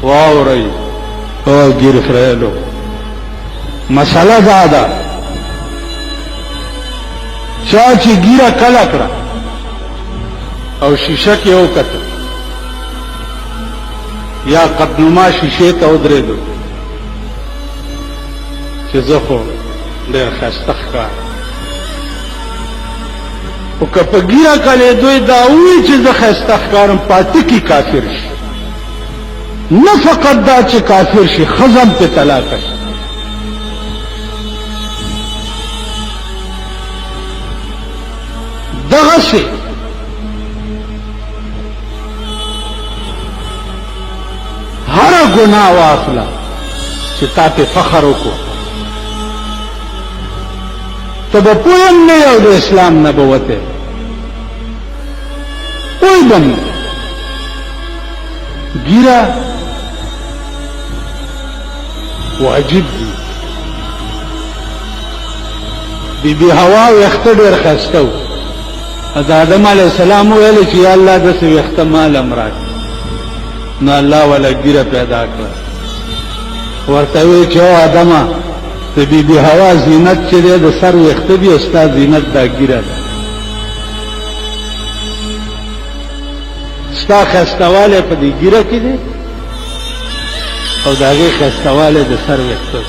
واورئ او ګیر خریلو مسله دا ده چا چې ګیره کله کړه او شیشه کې وکتل یا قدنما شیشه ته ودرېدو چې زه خو ډېر ښایسته ښکارم او که په ګیره کلې دوی دا ووایي چې زه ښایسته ښکارم پاته کې کافر شي نه فقط دا چې کافر شي ښځه هم پې طلاقه شي دغسې هره ګناه واخله چې تا پې فخر وکړو ته به پوه هم نه یو د اسلام نه به وتې پوه به نه ګیره واجب دي بیبي حوا ویښته ډېر ښایسته و د آدم علیه السلام ویل چې یا الله داسې ویښته مال هم راکړه نو الله والا ګیره پیدا کړه ورته وی چې او آدمه د بیبي حوا زینت چې دی د سر ویښته دي او ستا زینت دا ګیره ده ستا ښایستهوالی په دې ګیره کې دی او د هغې ښایستهوالی د سر ویښته